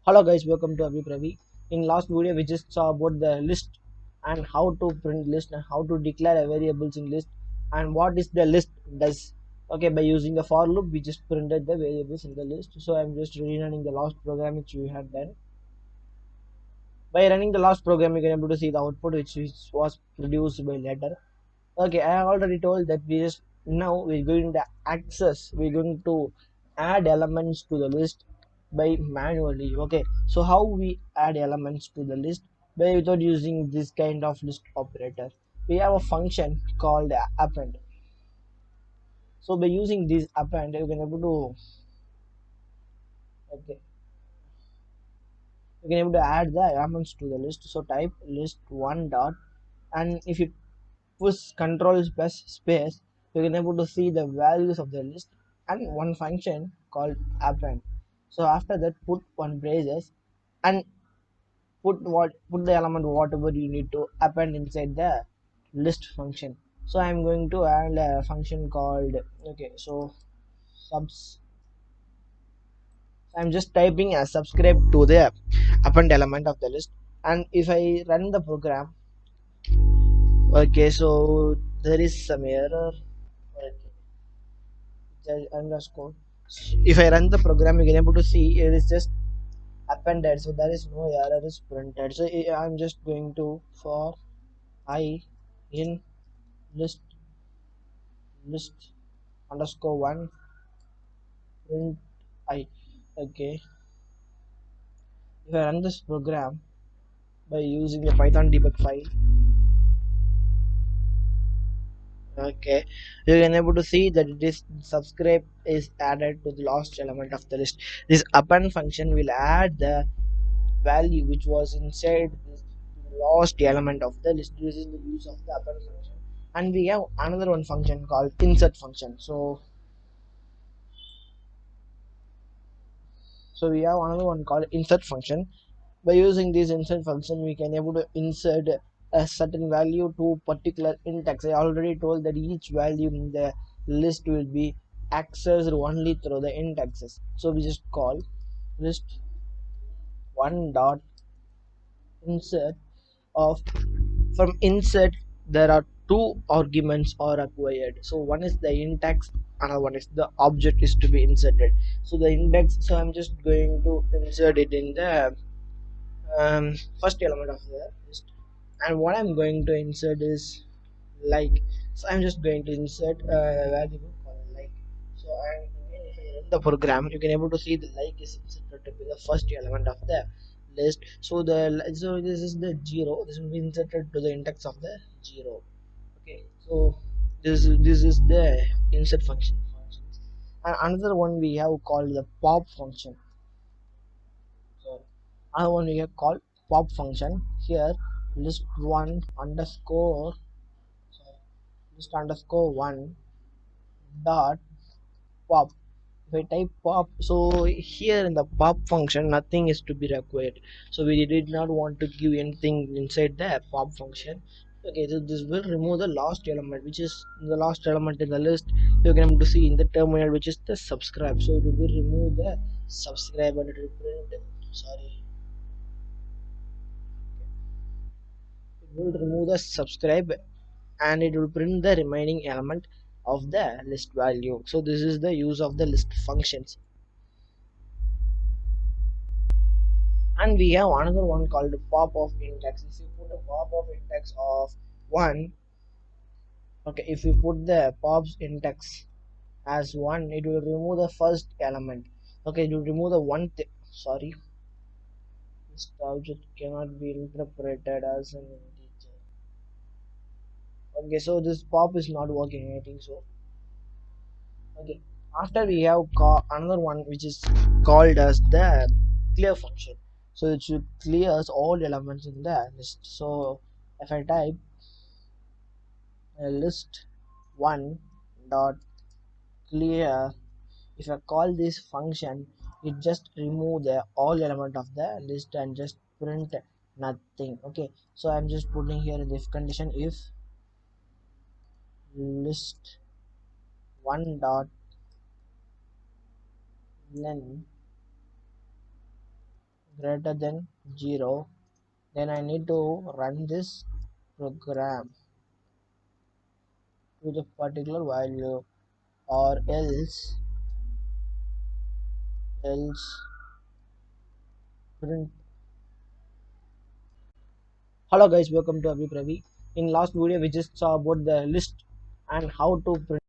Hello guys, welcome to Abipravi. In last video we just saw about the list and how to print list and how to declare a variables in list and what is the list does. Okay, by using the for loop we just printed the variables in the list. So I'm just rerunning the last program which we had done. By running the last program you can able to see the output which was produced by later. Okay, I already told that we just now we're going to we're going to add elements to the list by manually. Okay, so how we add elements to the list by without using this kind of list operator? We have a function called append. So by using this append you can able to, okay, you can able to add the elements to the list. So type list one dot, and if you push control plus space you can able to see the values of the list and one function called append. So after that put one braces and put the element whatever you need to append inside the list function. So I'm going to add a function called, okay, so subs. I'm just typing as subscribe to the append element of the list, and if I run the program, okay, so there is some error. Okay, underscore. If I run the program, you can able to see it is just appended, so there is no error is printed. So I'm just going to for I in list underscore one print I. Okay, if I run this program by using the Python debug file, okay, you can able to see that this subscribe is added to the last element of the list. This append function will add the value which was inside this last element of the list. This is the use of the append function, and we have another one function called insert function. So we have another one called insert function. By using this insert function we can able to insert a certain value to particular index. I already told that each value in the list will be accessed only through the indexes. So we just call list one dot insert of. From insert there are two arguments are acquired. So one is the index, another one is the object is to be inserted. So the index, so I'm just going to insert it in the first element of the list, and what I'm going to insert is like. So I'm just going to insert a variable called like. So and again if I run the program you can able to see the like is inserted to be the first element of the list. So this is the zero, this will be inserted to the index of the zero. Okay, so this is the insert functions, and another one we have called the pop function. So another one we have called pop function. Here list one underscore, sorry, list underscore one dot pop. If I type pop, so here in the pop function nothing is to be required, so we did not want to give anything inside the pop function. Okay, so this will remove the last element, which is the last element in the list. You're going to see in the terminal, which is the subscribe. So it will remove the subscribe and it will print, sorry, it will remove the subscribe and it will print the remaining element of the list value. So this is the use of the list functions. And we have another one called pop of index. If you put a pop of index of 1, okay, if you put the pop's index as 1 it will remove the first element. Okay, it will remove the one sorry, this object cannot be interpreted as an integer. Okay, so this pop is not working, I think so. Okay, after we have another one which is called as the clear function. So it should clears all elements in the list. So if I type list one dot clear, if I call this function it just remove the all element of the list and just print nothing. Okay, so I'm just putting here in the if condition, if list one dot len greater than 0, then I need to run this program to the particular value, or else print. Hello guys, welcome to Abipravi. In last video we just saw about the list and how to print